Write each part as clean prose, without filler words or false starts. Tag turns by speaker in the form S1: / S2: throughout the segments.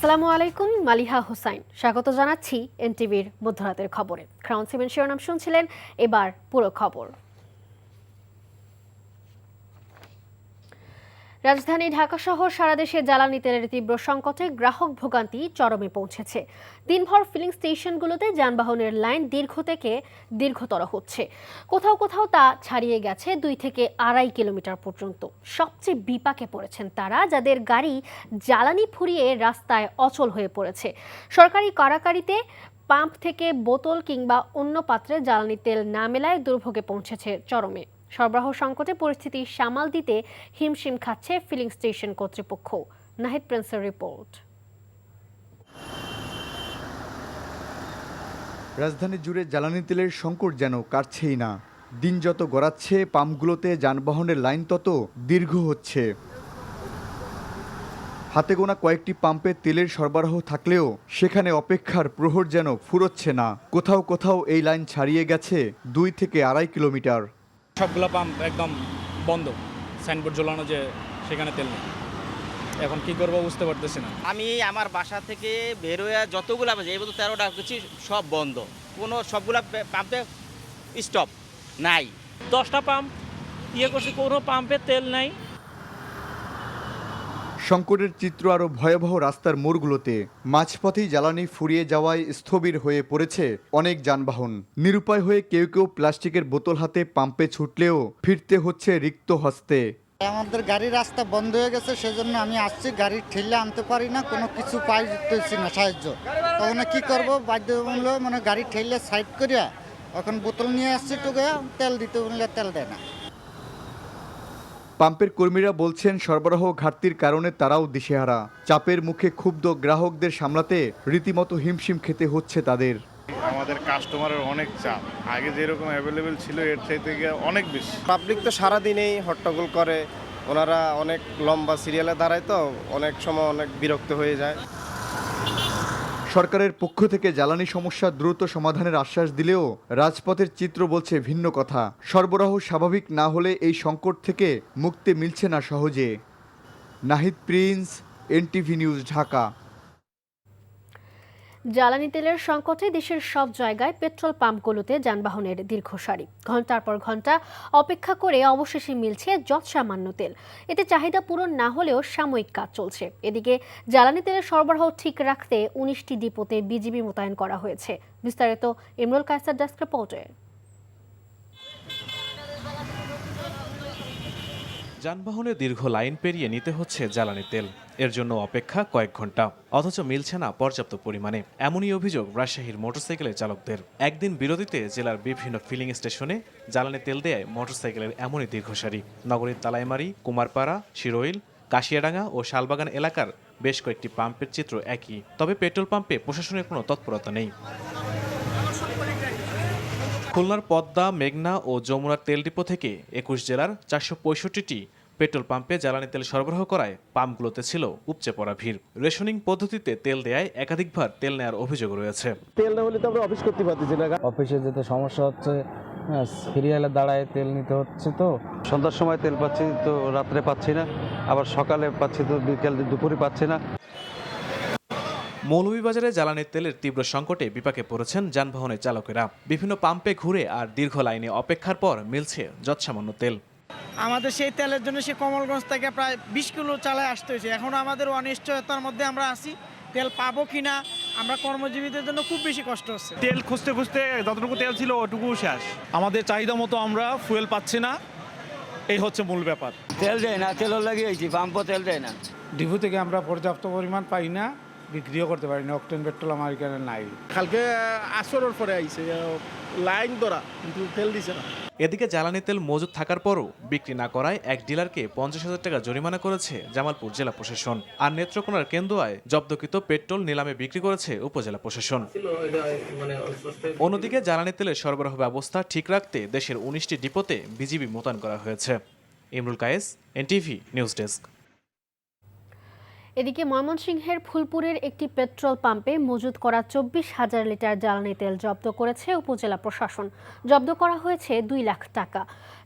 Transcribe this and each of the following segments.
S1: আসসালামু আলাইকুম, মালিহা হোসাইন স্বাগত জানাচ্ছি এনটিভির মধ্যরাতের খবরে। ক্রাউন সিমেন্ট শিরোনাম শুনছিলেন, এবার পুরো খবর। রাজধানী ঢাকা সহ সারা দেশে জ্বালানি তেলের তীব্র সংকটে গ্রাহক ভোগান্তি চরমে পৌঁছেছে। দিনভর ফিলিং স্টেশনগুলোতে যানবাহনের লাইন দীর্ঘ থেকে দীর্ঘতর হচ্ছে। কোথাও কোথাও তা ছাড়িয়ে গেছে 2 থেকে 2.5 কিলোমিটার পর্যন্ত। সবচেয়ে বিপাকে পড়েছেন তারা যাদের গাড়ি জ্বালানি ফুরিয়ে রাস্তায় অচল হয়ে পড়েছে। সরকারি কারাকারিতে পাম্প থেকে বোতল কিংবা অন্য পাত্রে জ্বালানি তেল না মেলায় দুর্ভোগে পৌঁছেছে চরমে। সরবরাহ সংকটে পরিস্থিতি সামাল দিতে হিমশিম খাচ্ছে ফিলিং স্টেশন কর্তৃপক্ষ। নাহিদ প্রিন্সের রিপোর্ট।
S2: রাজধানী জুড়ে জ্বালানি তেলের সংকট যেন কাটছেই না। দিন যত গড়াচ্ছে পাম্পগুলোতে যানবাহনের লাইন তত দীর্ঘ হচ্ছে। হাতে গোনা কয়েকটি পাম্পে তেলের সরবরাহ থাকলেও সেখানে অপেক্ষার প্রহর যেন ফুরোচ্ছে না। কোথাও কোথাও এই লাইন ছাড়িয়ে গেছে 2 থেকে 2.5 কিলোমিটার।
S3: সবগুলো পাম্প একদম বন্ধ, সাইনবোর্ড ঝোলানো যে সেখানে তেল নেই। এখন কি করবো বুঝতে পারতেছি না।
S4: আমি আমার বাসা থেকে বেরোয়া যতগুলো বাজে এই বছর 13টা কিছু সব বন্ধ, কোনো সবগুলা পাম্পে স্টপ নাই।
S5: 10টা পাম্প করছি, কোনো পাম্পে তেল নাই।
S2: সংকটের চিত্র আরও ভয়াবহ রাস্তার মোড়গুলোতে। মাঝপথেই জ্বালানি ফুরিয়ে যাওয়ায় স্থবির হয়ে পড়েছে অনেক যানবাহন। নিরুপায় হয়ে কেউ কেউ প্লাস্টিকের বোতল হাতে পাম্পে ছুটলেও ফিরতে হচ্ছে রিক্ত হস্তে।
S6: আমাদের গাড়ির রাস্তা বন্ধ হয়ে গেছে, সেজন্য আমি আসছি, গাড়ি ঠেলে আনতে পারি না, কোনো কিছু পাইতেছি না সাহায্য। তখন কি করব, বাধ্যতামূলক মানে গাড়ি ঠেলে সাইড করিয়া এখন বোতল নিয়ে আসছি, টুকে তেল দিতে বললে তেল দেয় না।
S2: পাম্পের কর্মীরা বলছেন সরবরাহ ঘাটতির কারণে তারাও দিশেহারা। চাপের মুখে ক্ষুব্ধ গ্রাহকদের সামলাতে রীতিমতো হিমশিম খেতে হচ্ছে তাদের।
S7: আমাদের কাস্টমারের অনেক চাপ, আগে যেরকম অ্যাভেলেবেল ছিল এর চাইতে অনেক বেশি।
S8: পাবলিক তো সারাদিনেই হট্টগোল করে, ওনারা অনেক লম্বা সিরিয়ালে দাঁড়ায়, তো অনেক সময় অনেক বিরক্ত হয়ে যায়।
S2: সরকারের পক্ষ থেকে জ্বালানি সমস্যা দ্রুত সমাধানের আশ্বাস দিলেও রাজপথের চিত্র বলছে ভিন্ন কথা। সরবরাহ স্বাভাবিক না হলে এই সংকট থেকে মুক্তি মিলছে না সহজে। Nahid Prince, NTV news, Dhaka.
S1: জ্বালানি তেলের সংকটে দেশের সব জায়গায় পেট্রোল পাম্পগুলোতে যানবাহনের দীর্ঘ সারি। ঘন্টার পর ঘন্টা অপেক্ষা করে অবশেষে মিলছে যৎসামান্য তেল। এতে চাহিদা পূরণ না হলেও সাময়িক কাজ চলছে। এদিকে জ্বালানি তেলের সরবরাহ ঠিক রাখতে 19টি ডিপোতে বিজিবি মোতায়েন করা হয়েছে। বিস্তারিত ইমরুল কায়সার ডেস্ক রিপোর্টে।
S9: যানবাহনে দীর্ঘ লাইন পেরিয়ে নিতে হচ্ছে জ্বালানি তেল। এর জন্য অপেক্ষা কয়েক ঘন্টা, অথচ মিলছে না পর্যাপ্ত পরিমাণে। এমনই অভিযোগ রাজশাহীর মোটরসাইকেলের চালকদের। একদিন বিরতিতে জেলার বিভিন্ন ফিলিং স্টেশনে জ্বালানি তেল দেয় মোটরসাইকেলের এমনই দীর্ঘ সারি। নগরীর তালাইমারি, কুমারপাড়া, শিরোইল, কাশিয়াডাঙ্গা ও শালবাগান এলাকার বেশ কয়েকটি পাম্পের চিত্র একই। তবে পেট্রোল পাম্পে প্রশাসনের কোনো তৎপরতা নেই। খুলনার পদ্মা, মেঘনা ও যমুনার তেল ডিপো থেকে 21 জেলার 465টি পেট্রোল পাম্পে জ্বালানি তেল সরবরাহ করায় পাম্পগুলোতে ছিল উপচে পড়া ভিড়। রেশনিং পদ্ধতিতে তেল দেয়ায় একাধিকবার তেল নেওয়ার অভিযোগ রয়েছে।
S8: তেল না হলে তো আমরা অফিস করতে পারতেছি না,
S10: অফিসে যেতে সমস্যা হচ্ছে, সিরিয়ালে দাঁড়ায় তেল নিতে হচ্ছে। তো
S11: সন্ধ্যার সময় তেল পাচ্ছি, তো রাত্রে পাচ্ছি না, আবার সকালে পাচ্ছি, তো বিকেল দুপুরে পাচ্ছি না।
S9: মৌলভীবাজারে জ্বালানি তেলের তীব্র সংকটে বিপাকে পড়েছেন যানবাহনের চালকেরা। বিভিন্ন পাম্পে ঘুরে আর দীর্ঘ লাইনে অপেক্ষার পর মিলছে যৎসামান্য তেল।
S5: আমাদের সেই তেলের জন্য সে কমলগঞ্জ থেকে প্রায় 20 কিলো চালায় আসতে হয়েছে। এখন আমাদের অনিশ্চয়তার মধ্যে আমরা আছি, তেল পাবো কিনা। আমরা কর্মজীবীদের জন্য খুব বেশি কষ্ট হচ্ছে।
S3: তেল খুঁজতে খুঁজতে যতটুকু তেল ছিল ওটুকু শেষ। আমাদের চাহিদা মতো আমরা ফুয়েল পাচ্ছি না, এই হচ্ছে মূল ব্যাপার।
S4: তেল দেয় না, তেল লাগিয়েছি, পাম্পও তেল দেয় না।
S6: ডিপো থেকে আমরা পর্যাপ্ত পরিমাণ পাই না, বিক্রিও করতে পারি না। অকটেন পেট্রোল আমার এখানে নাই।
S7: কালকে আসরের পরে আইছে লাইন ধরা, কিন্তু তেল দিছে না।
S9: এদিকে জ্বালানি তেল মজুদ থাকার পরও বিক্রি না করায় এক ডিলারকে 50,000 টাকা জরিমানা করেছে জামালপুর জেলা প্রশাসন। আর নেত্রকোনার কেন্দুয়ায় জব্দকৃত পেট্রোল নিলামে বিক্রি করেছে উপজেলা প্রশাসন। অন্যদিকে জ্বালানি তেলের সরবরাহ ব্যবস্থা ঠিক রাখতে দেশের 19টি ডিপোতে বিজিবি মোতায়েন করা হয়েছে। Imrul Kayes, NTV news desk.
S1: এদিকে ময়মনসিংহের ফুলপুরের একটি পেট্রোল পাম্পে মজুত করা 24,000 লিটার জ্বালানি তেল জব্দ করেছে উপজেলা প্রশাসন। জব্দ করা হয়েছে 2 লাখ টাকা।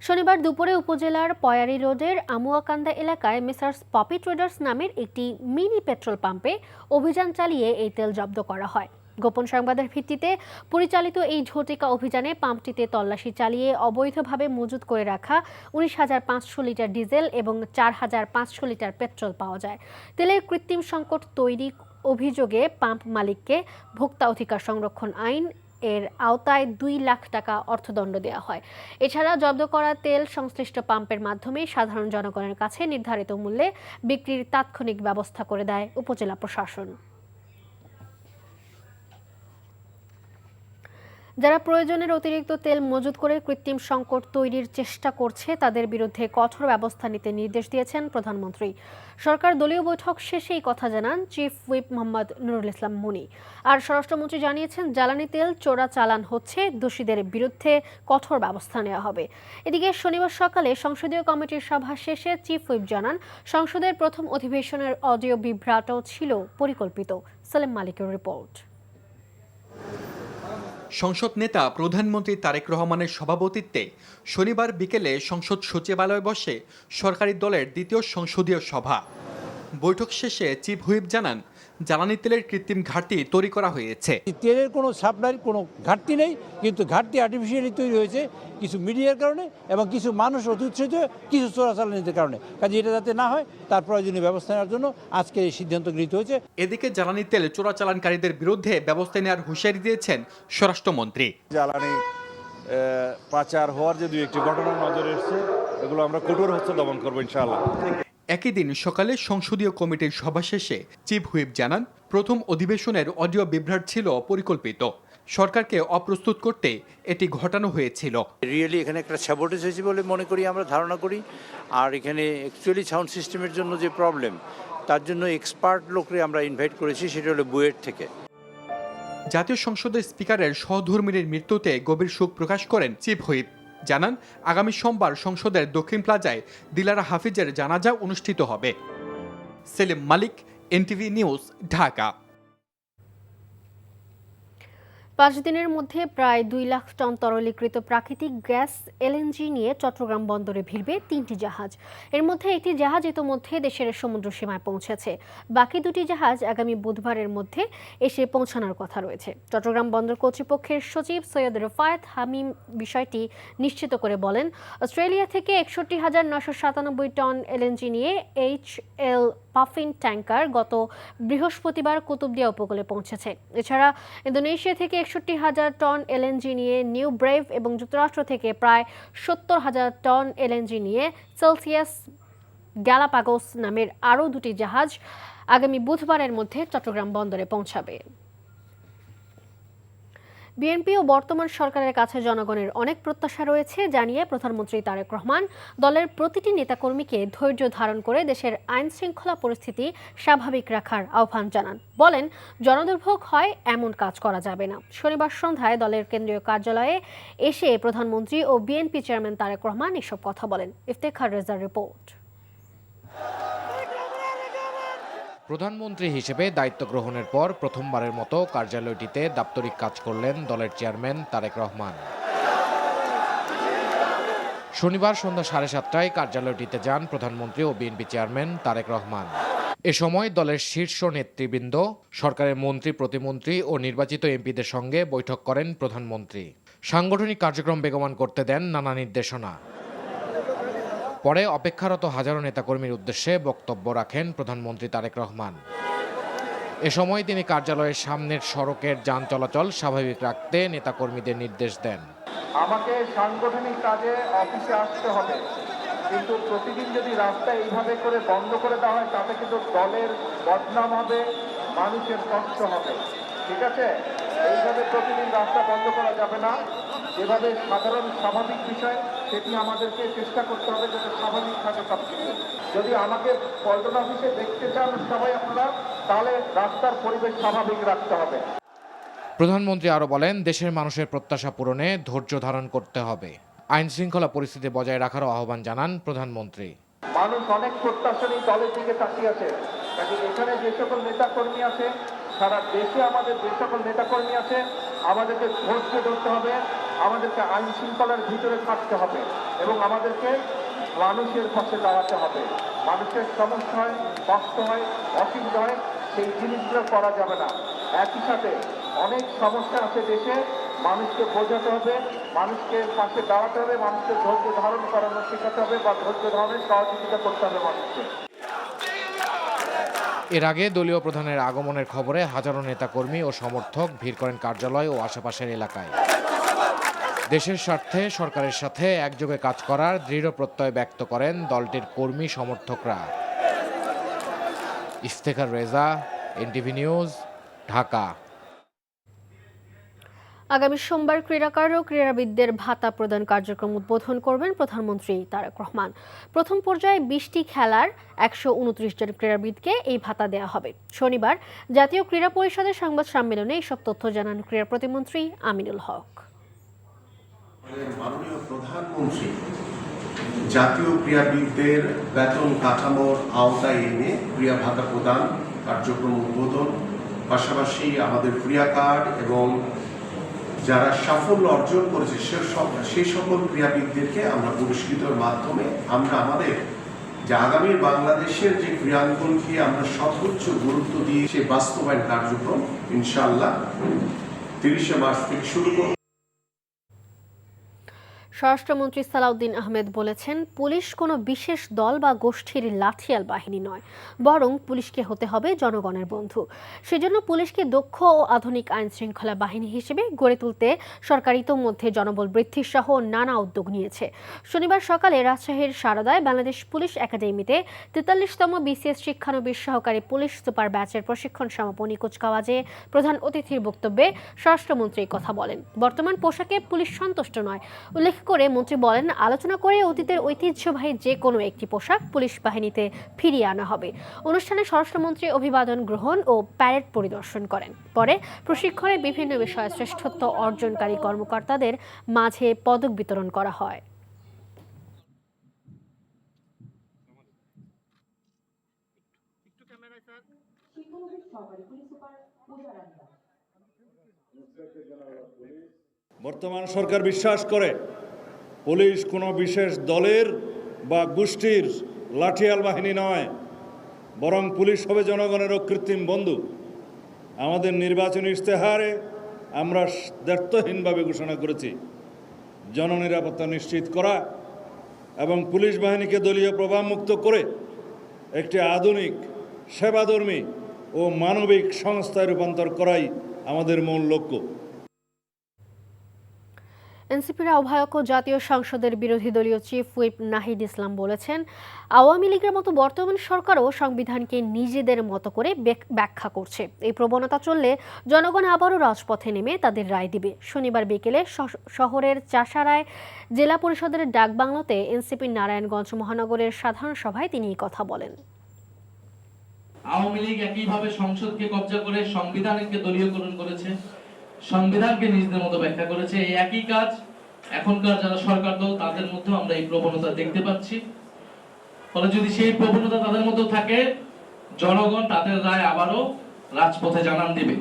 S1: শনিবার দুপুরে উপজেলার পয়ারি রোডের আমুয়াকান্দা এলাকায় মেসার্স পপি ট্রেডার্স নামের একটি মিনি পেট্রোল পাম্পে অভিযান চালিয়ে এই তেল জব্দ করা হয়। গোপন সংবাদের ভিত্তিতে পরিচালিত এই ঝটিকা অভিযানে পাম্পটিতে তল্লাশি চালিয়ে অবৈধভাবে মজুত করে রাখা 19,500 লিটার ডিজেল এবং 4,500 লিটার পেট্রোল পাওয়া যায়। তেলের কৃত্রিম সংকট তৈরি অভিযোগে পাম্প মালিককে ভোক্তা অধিকার সংরক্ষণ আইন এর আওতায় 2 লাখ টাকা অর্থদণ্ড দেওয়া হয়। এছাড়া জব্দ করা তেল সংশ্লিষ্ট পাম্পের মাধ্যমে সাধারণ জনগণের কাছে নির্ধারিত মূল্যে বিক্রির তাৎক্ষণিক ব্যবস্থা করে দেয় উপজেলা প্রশাসন। যারা প্রয়োজনের অতিরিক্ত তেল মজুত করে কৃত্রিম সংকট তৈরির চেষ্টা করছে তাদের বিরুদ্ধে কঠোর ব্যবস্থা নিতে নির্দেশ দিয়েছেন প্রধানমন্ত্রী। সরকার দলীয় বৈঠক শেষে এই কথা জানান চিফ হুইপ মোহাম্মদ নুরুল ইসলাম মুনি। আর স্বরাষ্ট্রমন্ত্রী জানিয়েছেন, জ্বালানি তেল চোরা চালান হচ্ছে, দোষীদের বিরুদ্ধে কঠোর ব্যবস্থা নেওয়া হবে। এদিকে শনিবার সকালে সংসদীয় কমিটির সভা শেষে চিফ হুইপ জানান, সংসদের প্রথম অধিবেশনের অডিও বিভ্রাট ছিল পরিকল্পিত। সালেম মালিকের রিপোর্ট।
S12: সংসদ নেতা প্রধানমন্ত্রী তারেক রহমানের সভাপতিত্বে শনিবার বিকেলে সংসদ সচিবালয়ে বসে সরকারি দলের দ্বিতীয় সংসদীয় সভা। বৈঠক শেষে চিফ হুইপ জানান, জ্বালানি তেলের কৃত্রিম ঘাটতি তৈরি করা হয়েছে।
S10: তেলের কোনো সাপ্লাইয়ের কোনো ঘাটতি নেই, কিন্তু ঘাটতি আর্টিফিশিয়ালি তৈরি হয়েছে কিছু মিডিয়ার কারণে এবং কিছু মানুষ অতি উৎসাহিত কিছু চোরাচালানির কারণে। কাজে এটা যাতে না হয় তার প্রয়োজনীয় ব্যবস্থা নেওয়ার জন্য আজকে এই সিদ্ধান্ত গৃহীত হয়েছে।
S12: এদিকে জ্বালানি তেল চোরাচালানকারীদের বিরুদ্ধে ব্যবস্থা নেওয়ার হুঁশিয়ারি দিয়েছেন স্বরাষ্ট্রমন্ত্রী।
S7: জ্বালানি পাচার হওয়ার যে 2-1টি ঘটনা নজরে এসেছে, এগুলো আমরা কঠোর হস্তে দমন করবো ইনশাআল্লাহ।
S12: একই দিন সকালে সংসদীয় কমিটির সভা শেষে চিফ হুইপ জানান, প্রথম অধিবেশনের অডিও বিভ্রাট ছিল পরিকল্পিত। সরকারকে অপ্রস্তুত করতে এটি ঘটানো হয়েছিল।
S13: রিয়েলি এখানে একটা স্যাবোটেজ হয়েছে বলে মনে করি, আমরা ধারণা করি। আর এখানে অ্যাকচুয়ালি সাউন্ড সিস্টেমের জন্য যে প্রবলেম, তার জন্য এক্সপার্ট লোকরে আমরা ইনভাইট করেছি, সেটা হলো বুয়েট থেকে।
S12: জাতীয় সংসদের স্পিকারের সহধর্মীর মৃত্যুতে গভীর শোক প্রকাশ করেন চিফ হুইপ। জানান, আগামী সোমবার সংসদের দক্ষিণ প্লাজায় দিলারা হাফিজের জানাজা অনুষ্ঠিত হবে। সেলিম মালিক, এনটিভি নিউজ, ঢাকা।
S1: 5 দিনের মধ্যে প্রায় 2 লাখ টন তরলীকৃত প্রাকৃতিক গ্যাস এলএনজি নিয়ে চট্টগ্রাম বন্দরে ভিড়বে 3টি জাহাজ। এর মধ্যে একটি জাহাজ ইতোমধ্যে দেশের সমুদ্র সীমায় পৌঁছেছে। বাকি 2টি জাহাজ আগামী বুধবারের মধ্যে এসে পৌঁছানোর কথা রয়েছে। চট্টগ্রাম বন্দর কর্তৃপক্ষের সচিব সৈয়দ রফায়েত হামিম বিষয়টি নিশ্চিত করে বলেন, অস্ট্রেলিয়া থেকে 61,997 টন এলএনজি নিয়ে HL পাফিন ট্যাঙ্কার গত বৃহস্পতিবার কুতুবদিয়া উপকূলে পৌঁছেছে। এছাড়া ইন্দোনেশিয়া থেকে 61,000 টন এলএনজি নিয়ে নিউ ব্রেভ এবং যুক্তরাষ্ট্র থেকে প্রায় 70,000 টন এলএনজি নিয়ে সেলসিয়াস গ্যালাপাগোস নামের আরও 2টি জাহাজ আগামী বুধবারের মধ্যে চট্টগ্রাম বন্দরে পৌঁছাবে। বিএনপি ও বর্তমান সরকারের কাছে জনগণের অনেক প্রত্যাশা রয়েছে জানিয়ে প্রধানমন্ত্রী তারেক রহমান দলের প্রতিটি নেতাকর্মীকে ধৈর্য ধারণ করে দেশের আইন শৃঙ্খলা পরিস্থিতি স্বাভাবিক রাখার আহ্বান জানান। বলেন, জনদুর্ভোগ হয় এমন কাজ করা যাবে না। শনিবার সন্ধ্যায় দলের কেন্দ্রীয় কার্যালয়ে এসে প্রধানমন্ত্রী ও বিএনপি চেয়ারম্যান তারেক রহমান এসব কথা বলেন। ইফতেখার রেজার রিপোর্ট।
S14: প্রধানমন্ত্রী হিসেবে দায়িত্ব গ্রহণের পর প্রথমবারের মতো কার্যালয়টিতে দাপ্তরিক কাজ করলেন দলের চেয়ারম্যান তারেক রহমান। শনিবার সন্ধ্যা 7:30টায় কার্যালয়টিতে যান প্রধানমন্ত্রী ও বিএনপি চেয়ারম্যান তারেক রহমান। এ সময় দলের শীর্ষ নেতৃবৃন্দ, সরকারের মন্ত্রী, প্রতিমন্ত্রী ও নির্বাচিত এমপিদের সঙ্গে বৈঠক করেন প্রধানমন্ত্রী। সাংগঠনিক কার্যক্রম বেগবান করতে দেন নানা নির্দেশনা। পরে অপেক্ষারত হাজারো নেতাকর্মীর উদ্দেশ্যে বক্তব্য রাখেন প্রধানমন্ত্রী তারেক রহমান। এ সময় তিনি কার্যালয়ের সামনের সড়কের যান চলাচল স্বাভাবিক রাখতে নেতাকর্মীদের নির্দেশ দেন।
S15: আমাকে সাংগঠনিক কাজে অফিসে আসতে হবে, কিন্তু প্রতিদিন যদি রাস্তা এইভাবে করে বন্ধ করে দেওয়া হয় তাতে কিন্তু দলের বদনাম হবে, মানুষের কষ্ট হবে। ঠিক আছে, এইভাবে প্রতিদিন রাস্তা বন্ধ করা যাবে না। যেভাবে সাধারণ স্বাভাবিক বিষয়, সেটি আমাদেরকে চেষ্টা করতে হবে যাতে স্বাভাবিক থাকে সবকিছু। যদি আমাকে পল্টন অফিসে দেখতে চান সবাই আপনারা, তাহলে রাস্তার পরিবেশ স্বাভাবিক রাখতে হবে।
S14: প্রধানমন্ত্রী আরও বলেন, দেশের মানুষের প্রত্যাশা পূরণে ধৈর্য ধারণ করতে হবে। আইন শৃঙ্খলা পরিস্থিতি বজায় রাখারও আহ্বান জানান প্রধানমন্ত্রী।
S15: মানুষ অনেক প্রত্যাশা নিয়ে দলের দিকে তাকিয়ে আছে। কাজে এখানে যে সকল নেতাকর্মী আছে, সারা দেশে আমাদের যে সকল নেতাকর্মী আছে, আমাদেরকে ধৈর্য ধরতে হবে, আমাদেরকে আইন শৃঙ্খলার ভিতরে থাকতে হবে এবং আমাদেরকে মানুষের পাশে দাঁড়াতে হবে। মানুষের সমস্যা হয়, কষ্ট হয়, অসুবিধা হয়, সেই জিনিসগুলো করা যাবে না। একই সাথে অনেক সমস্যা আছে দেশে, মানুষকে বোঝাতে হবে, মানুষকে পাশে দাঁড়াতে হবে, মানুষকে ধৈর্য ধারণ করানো শেখাতে হবে বা ধৈর্য ধারণের সহযোগিতা করতে হবে মানুষকে।
S14: এর আগে দলীয় প্রধানের আগমনের খবরে হাজারো নেতাকর্মী ও সমর্থক ভিড় করেন কার্যালয় ও আশেপাশের এলাকায়। দেশের স্বার্থে সরকারের সাথে একযোগে কাজ করার দৃঢ় প্রত্যয় ব্যক্ত করেন দলটির কর্মী সমর্থকরা। Iftekhar Reza, NTV news, Dhaka.
S1: আগামী সোমবার ক্রীড়াকার ও ক্রীড়াবিদদের ভাতা প্রদান কার্যক্রম উদ্বোধন করবেন প্রধানমন্ত্রী তারেক রহমান। প্রথম পর্যায়ে 20টি খেলার 129 জন ক্রীড়াবিদকে এই ভাতা দেওয়া হবে। শনিবার জাতীয় ক্রীড়া পরিষদের সংবাদ সম্মেলনে এইসব তথ্য জানান ক্রীড়া প্রতিমন্ত্রী আমিনুল হক।
S16: মাননীয় প্রধানমন্ত্রী জাতীয় ক্রীড়াবিদদের বেতন কাঠামোর আওতায় এনে ক্রীড়া ভাতা প্রদান কার্যক্রম উদ্বোধন, পাশাপাশি আমাদের ক্রীড়া কার্ড এবং যারা সাফল্য অর্জন করেছে সেই সকল ক্রীড়াবিদদেরকে আমরা পুরস্কৃতের মাধ্যমে আমরা আমাদের যে আগামী বাংলাদেশের যে ক্রীড়াঙ্গনকে আমরা সর্বোচ্চ গুরুত্ব দিয়ে সে বাস্তবায়ন কার্যক্রম ইনশাআল্লাহ 30শে মার্চ থেকে শুরু করব।
S1: স্বরাষ্ট্রমন্ত্রী সালাউদ্দিন আহমেদ বলেছেন, পুলিশ কোনো বিশেষ দল বা গোষ্ঠীর লাঠিয়াল বাহিনী নয়, বরং পুলিশকে হতে হবে জনগণের বন্ধু। সেজন্য পুলিশকে দক্ষ ও আধুনিক আইন শৃঙ্খলা বাহিনী হিসেবে গড়ে তুলতে সরকার ইতোমধ্যে জনবল বৃদ্ধি সহ নানা উদ্যোগ নিয়েছে। শনিবার সকালে রাজশাহীর সারদায় বাংলাদেশ পুলিশ একাডেমিতে 43তম বিসিএস শিক্ষানবিশ সহকারী পুলিশ সুপার ব্যাচের প্রশিক্ষণ সমাপনী কুচকাওয়াজে প্রধান অতিথির বক্তব্যে স্বরাষ্ট্রমন্ত্রী কথা বলেন। বর্তমান পোশাকে পুলিশ সন্তুষ্ট নয় উল্লেখ করে মন্ত্রী বলেন, আলোচনা করে অতীতের ঐতিহ্যবাহী যে কোনো একটি পোশাক পুলিশ বাহিনীতে ফিরিয়ে আনা হবে। অনুষ্ঠানে স্বরাষ্ট্রমন্ত্রী অভিবাদন গ্রহণ ও প্যারেড পরিদর্শন করেন। পরে প্রশিক্ষণে বিভিন্ন বিষয়ে শ্রেষ্ঠত্ব অর্জনকারী কর্মকর্তাদের মাঝে পদক বিতরণ করা হয়।
S7: বর্তমান সরকার বিশ্বাস করে পুলিশ কোনো বিশেষ দলের বা গোষ্ঠীর লাঠিয়াল বাহিনী নয়, বরং পুলিশ হবে জনগণের কৃত্রিম বন্ধু। আমাদের নির্বাচনী ইশতেহারে আমরা দ্ব্যর্থহীনভাবে ঘোষণা করেছি জননিরাপত্তা নিশ্চিত করা এবং পুলিশ বাহিনীকে দলীয় প্রভাবমুক্ত করে একটি আধুনিক, সেবাধর্মী ও মানবিক সংস্থায় রূপান্তর করাই আমাদের মূল লক্ষ্য।
S1: এনসিপির আহ্বায়ক ও জাতীয় সংসদের বিরোধী দলীয় চিফ হুইপ নাহিদ ইসলাম বলেছেন, আওয়ামী লীগের মতো বর্তমান সরকারও সংবিধানকে নিজেদের মতো করে ব্যাখ্যা করছে। এই প্রবণতা চললে জনগণ আবারও রাজপথে নেমে তাদের রায় দিবে। শনিবার বিকেলে শহরের চাষারায় জেলা পরিষদের ডাকবাংলোতে এনসিপির নারায়ণগঞ্জ মহানগরের সাধারণ সভায় তিনি এই কথা বলেন।
S17: আওয়ামী লীগ একইভাবে সংসদকে কব্জা করে সংবিধানকে দলীয়করণ করেছে, সংবিধানকে নিজেদের মতো ব্যাখ্যা করেছে। এই একই কাজ এখনকার যারা সরকার দল তাদের মধ্যেও আমরা এই প্রবণতা দেখতে পাচ্ছি। ফলে যদি সেই প্রবণতা তাদের মধ্যে থাকে, জনগণ তাদের রায় আবারও রাজপথে জানান দিবে।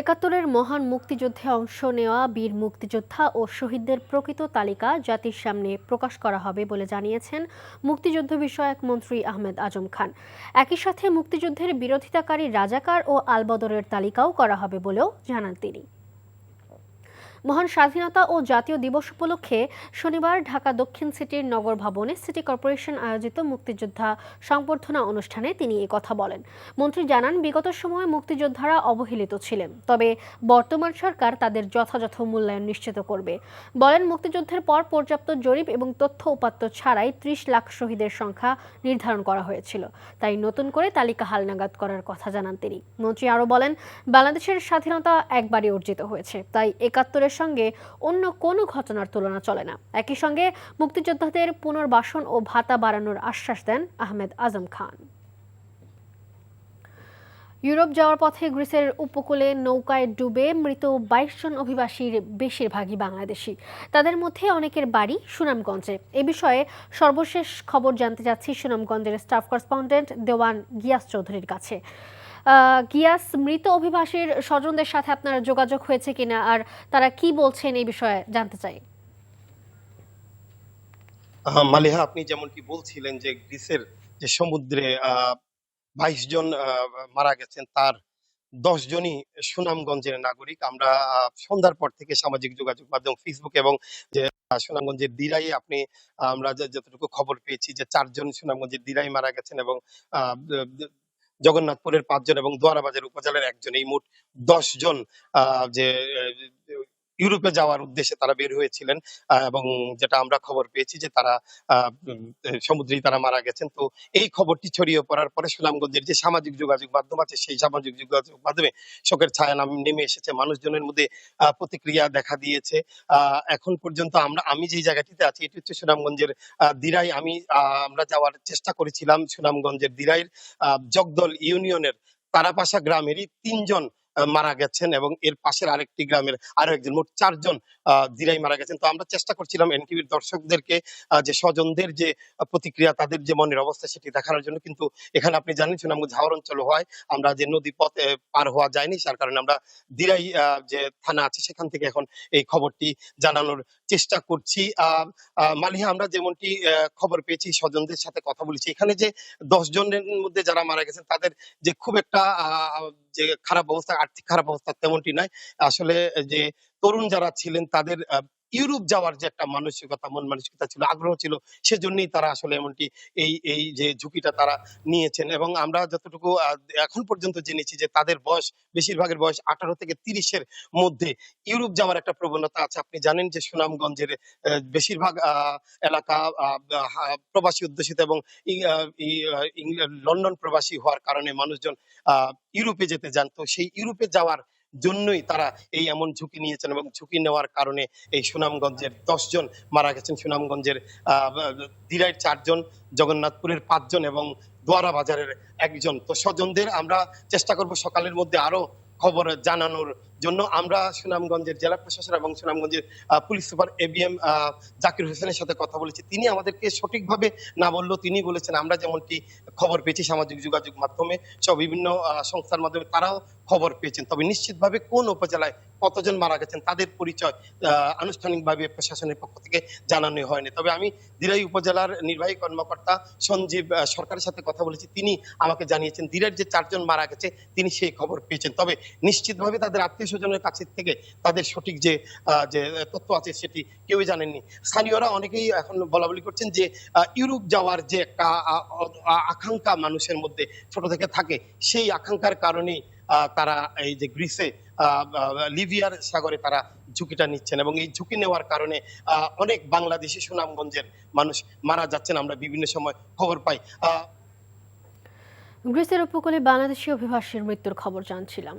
S1: ৭১-এর মহান মুক্তিযুদ্ধে অংশ নেওয়া বীর মুক্তিযোদ্ধা ও শহীদদের প্রকৃত তালিকা জাতির সামনে প্রকাশ করা হবে বলে জানিয়েছেন মুক্তিযুদ্ধ বিষয়ক মন্ত্রী আহমেদ আজম খান। একই সাথে মুক্তিযুদ্ধের বিরোধিতাকারী রাজাকার ও আলবদরের তালিকাও করা হবে বলেও জানান তিনি। মহান স্বাধীনতা ও জাতীয় দিবস উপলক্ষে শনিবার ঢাকা দক্ষিণ সিটির নগর ভবনে সিটি কর্পোরেশন আয়োজিত মুক্তিযোদ্ধা সংবর্ধনা অনুষ্ঠানে তিনি এই কথা বলেন। মন্ত্রী জানান, বিগত সময়ে মুক্তিযোদ্ধারা অবহেলিত ছিলেন, তবে বর্তমান সরকার তাদের যথাযথ মূল্যায়ন নিশ্চিত করবে। বলেন, মুক্তিযুদ্ধের পর পর্যাপ্ত জরিপ এবং তথ্য উপাত্ত ছাড়াই 30 লাখ শহীদের সংখ্যা নির্ধারণ করা হয়েছিল, তাই নতুন করে তালিকা হালনাগাদ করার কথা জানান তিনি। মন্ত্রী আরও বলেন, বাংলাদেশের স্বাধীনতা একবারই অর্জিত হয়েছে, তাই ৭১-এর সঙ্গে অন্য কোনো ঘটনার তুলনা চলে না। একই সঙ্গে মুক্তিযোদ্ধাদের পুনর্বাসন ও ভাতা বাড়ানোর আশ্বাস দেন আহমেদ আজম খান। ইউরোপ যাওয়ার পথে গ্রিসের উপকূলে নৌকায় ডুবে মৃত ২২ জন অভিবাসীর বেশিরভাগই বাংলাদেশি। তাদের মধ্যে অনেকের বাড়ি সুনামগঞ্জে। এ বিষয়ে সর্বশেষ খবর জানতে যাচ্ছি সুনামগঞ্জের স্টাফ করেসপন্ডেন্ট দেওয়ান গিয়াস চৌধুরীর কাছে। গিয়াস, মৃত অভিবাসীর স্বজনদের সাথে আপনার যোগাযোগ হয়েছে কিনা, আর তারা কি বলছেন এই বিষয়ে জানতে চাই।
S18: মালিহা, আপনি যেমনটি বলছিলেন যে গ্রিসের যে সমুদ্রে ২২ জন মারা গেছেন, তার ১০ জনই সুনামগঞ্জের নাগরিক। আমরা সন্ধ্যার পর থেকে সামাজিক যোগাযোগ মাধ্যম ফেসবুক এবং যে সুনামগঞ্জের দিরাই আমরা যতটুকু খবর পেয়েছি যে ৪ জন সুনামগঞ্জের দিরাই মারা গেছেন এবং জগন্নাথপুরের ৫ জন এবং দোয়ারাবাজার উপজেলার ১ জন, এই মোট ১০ জন যে ইউরোপে যাওয়ার উদ্দেশ্যে তারা বের হয়েছিলেন এবং যেটা আমরা খবর পেয়েছি যে তারা সমুদ্রেই তারা মারা গেছেন। তো এই খবরটি ছড়িয়ে পড়ার পরে সুনামগঞ্জের যে সামাজিক যোগাযোগ মাধ্যম আছে, সেই সামাজিক যোগাযোগ মাধ্যমে শোকের ছায়া নেমে এসেছে, মানুষজনের মধ্যে প্রতিক্রিয়া দেখা দিয়েছে। এখন পর্যন্ত আমি যে জায়গাটিতে আছি এটি হচ্ছে সুনামগঞ্জের দিরাই। আমরা যাওয়ার চেষ্টা করেছিলাম সুনামগঞ্জের দিরাইয়ের জগদল ইউনিয়নের তারাপাশা গ্রামেরই ৩ জন মারা গেছেন এবং এর পাশের আরেকটি গ্রামের আরো একজন, মোট ৪ জন দিরাই মারা গেছেন। তো আমরা চেষ্টা করছিলাম এনটিভির দর্শকদেরকে যে স্বজনদের যে প্রতিক্রিয়া, তাদের যে মনের অবস্থা সেটি দেখানোর জন্য, কিন্তু এখানে আপনি জানেন সুনামগঞ্জ হাওর অঞ্চল হওয়ায় আমরা যে নদী পথ পার হওয়া যায়নি, যার কারণে আমরা দিরাই যে থানা আছে সেখান থেকে এখন এই খবরটি জানানোর চেষ্টা করছি। মালিহা, আমরা যেমনটি খবর পেয়েছি, স্বজনদের সাথে কথা বলেছি, এখানে যে ১০ জনের মধ্যে যারা মারা গেছেন তাদের যে খুব একটা যে খারাপ অবস্থা, আর্থিক খারাপ অবস্থা তেমনটি নয়। আসলে যে তরুণ যারা ছিলেন তাদের ইউরোপ যাওয়ার যে একটা মানসিকতা, মন মানসিকতা ছিল, আগ্রহ ছিল, সেজন্যই তারা আসলে এমনটি এই যে ঝুঁকিটা তারা নিয়েছেন। এবং আমরা যতটুকু এখন পর্যন্ত জেনেছি যে তাদের বয়স, বেশিরভাগের বয়স ১৮ থেকে ৩০-এর মধ্যে। ইউরোপ যাওয়ার একটা প্রবণতা আছে। আপনি জানেন যে সুনামগঞ্জের বেশিরভাগ এলাকা প্রবাসী অধ্যুষিত এবং লন্ডন প্রবাসী হওয়ার কারণে মানুষজন ইউরোপে যেতে যান। তো সেই ইউরোপে যাওয়ার জন্যই তারা এই এমন ঝুঁকি নিয়েছেন এবং ঝুঁকি নেওয়ার কারণে এই সুনামগঞ্জের ১০ জন মারা গেছেন। সুনামগঞ্জের দিরাইয়ের ৪ জন, জগন্নাথপুরের ৫ জন এবং দোয়ারা বাজারের ১ জন। তো স্বজনদের আমরা চেষ্টা করব সকালের মধ্যে আরো খবর জানানোর জন্য। আমরা সুনামগঞ্জের জেলা প্রশাসন এবং সুনামগঞ্জের পুলিশ সুপার এবিএম জাকির হোসেনের সাথে কথা বলেছি। তিনি আমাদেরকে সঠিকভাবে না বললেও তিনি বলেছেন, আমরা যেমনটি খবর পেয়েছি সামাজিক যোগাযোগ মাধ্যমে, সব বিভিন্ন সংস্থার মাধ্যমে তারাও খবর পেয়েছেন, তবে নিশ্চিতভাবে কোন উপজেলায় কতজন মারা গেছেন তাদের পরিচয় আনুষ্ঠানিকভাবে প্রশাসনের পক্ষ থেকে জানানো হয়নি। তবে আমি দিরাই উপজেলার নির্বাহী কর্মকর্তা সঞ্জীব সরকারের সাথে কথা বলেছি, তিনি আমাকে জানিয়েছেন দিরাইয়ের যে ৪ জন মারা গেছে তিনি সেই খবর পেয়েছেন। তবে নিশ্চিতভাবে তাদের আত্মীয় স্বজনের কাছে থেকে তাদের সঠিক যে তথ্য আছে সেটি কেউই জানেননি। স্থানীয়রা অনেকেই এখন বলাবলি করছেন যে ইউরোপ যাওয়ার যে একটা আকাঙ্ক্ষা মানুষের মধ্যে ছোট থেকে থাকে, সেই আকাঙ্ক্ষার কারণেই তারা এই যে গ্রিসে লিবিয়ার সাগরে তারা ঝুঁকিটা নিচ্ছেন এবং এই ঝুঁকি নেওয়ার কারণে অনেক বাংলাদেশি সুনামগঞ্জের মানুষ মারা যাচ্ছেন, আমরা বিভিন্ন সময় খবর পাই।
S1: গ্রিসের উপকূলে বাংলাদেশি অভিবাসীর মৃত্যুর খবর জানছিলাম।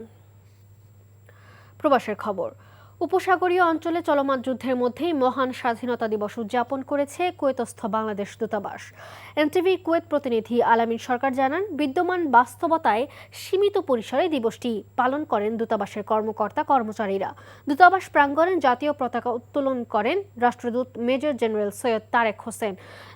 S1: প্রবাসের খবর। উপসাগরীয় অঞ্চলে চলমান যুদ্ধের মধ্যেই মহান স্বাধীনতা দিবস উদযাপন করেছে কুয়েতস্থ বাংলাদেশ দূতাবাস। এনটিভি কুয়েত প্রতিনিধি আলামিন সরকার জানান, বিদ্যমান বাস্তবতায় সীমিত পরিসরে দিবসটি পালন করেন দূতাবাসের কর্মকর্তা কর্মচারীরা। দূতাবাস প্রাঙ্গণে জাতীয় পতাকা উত্তোলন করেন রাষ্ট্রদূত মেজর জেনারেল সৈয়দ তারেক হোসেন।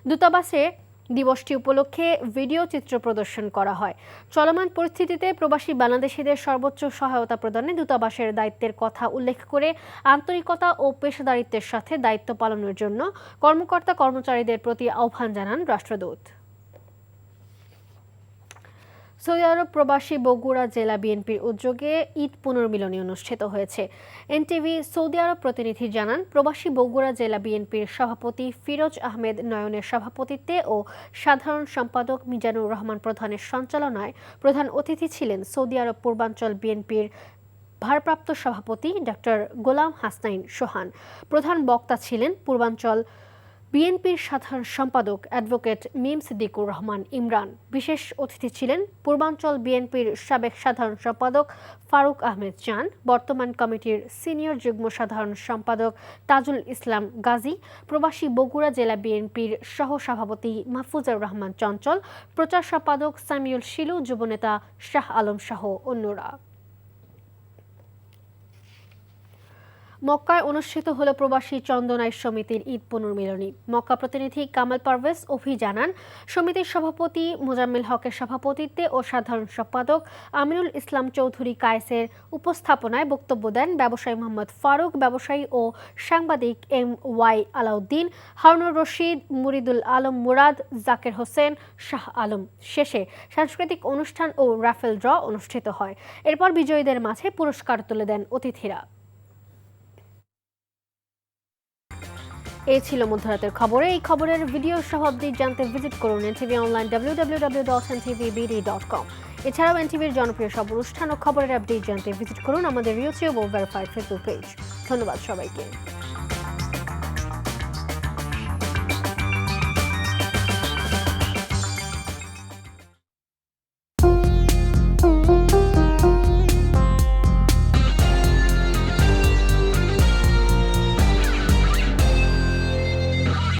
S1: দূতাবাসে দিবসটি উপলক্ষে ভিডিও চিত্র প্রদর্শন করা হয়। চলমান পরিস্থিতিতে প্রবাসী বাংলাদেশিদের সর্বোচ্চ সহায়তা প্রদানে দূতাবাসের দায়িত্বের কথা উল্লেখ করে আন্তরিকতা ও পেশাদারিত্বের সাথে দায়িত্ব পালনের জন্য কর্মকর্তা কর্মচারীদের প্রতি আহ্বান জানান রাষ্ট্রদূত। সৌদি আরব প্রবাসী বগুড়া জেলা বিএনপির উদ্যোগে ঈদ পুনর্মিলনী অনুষ্ঠিত হয়েছে। এনটিভি সৌদি আরব প্রতিনিধি জানান, প্রবাসী বগুড়া জেলা বিএনপির সভাপতি ফিরোজ আহমেদ নয়নের সভাপতিত্বে ও সাধারণ সম্পাদক মিজানুর রহমান প্রধানের সঞ্চালনায় প্রধান অতিথি ছিলেন সৌদি আরব পূর্বাঞ্চল বিএনপির ভারপ্রাপ্ত সভাপতি ডক্টর গোলাম হাসনাইন সোহান। প্রধান বক্তা ছিলেন পূর্বাঞ্চল বিএনপির সাধারণ সম্পাদক অ্যাডভোকেট মিম সিদ্দিকুর রহমান ইমরান। বিশেষ অতিথি ছিলেন পূর্বাঞ্চল বিএনপির সাবেক সাধারণ সম্পাদক ফারুক আহমেদ চান, বর্তমান কমিটির সিনিয়র যুগ্ম সাধারণ সম্পাদক তাজুল ইসলাম গাজী, প্রবাসী বগুড়া জেলা বিএনপির সহ সভাপতি মাহফুজুর রহমান চঞ্চল, প্রচার সম্পাদক সামিউল শিলু, যুবনেতা শাহ আলম সহ অন্যরা। মক্কায় অনুষ্ঠিত হলো প্রবাসী চন্দনাই সমিতির ঈদ পুনর্মিলনী। মক্কা প্রতিনিধি কামাল পারভেজ অভি জানান, সমিতির সভাপতি মোজাম্মেল হকের সভাপতিত্বে ও সাধারণ সম্পাদক আমিনুল ইসলাম চৌধুরী কায়েসের উপস্থাপনায় বক্তব্য দেন ব্যবসায়ী মোহাম্মদ ফারুক, ব্যবসায়ী ও সাংবাদিক MY আলাউদ্দিন, হারুনুর রশিদ, মুরিদুল আলম মুরাদ, জাকের হোসেন, শাহ আলম। শেষে সাংস্কৃতিক অনুষ্ঠান ও রাফেল ড্র অনুষ্ঠিত হয়। এরপর বিজয়ীদের মাঝে পুরস্কার তুলে দেন অতিথিরা। এই ছিল মধ্যরাতের খবরে। এই খবরের ভিডিও সহ আপডেট জানতে ভিজিট করুন NTV অনলাইন www.ntv.com। এছাড়াও NTVর জনপ্রিয় সব অনুষ্ঠান ও খবরের আপডেট জানতে ভিজিট করুন আমাদের ইউটিউব ও ভেরিফাইড ফেসবুক পেজ। ধন্যবাদ সবাইকে।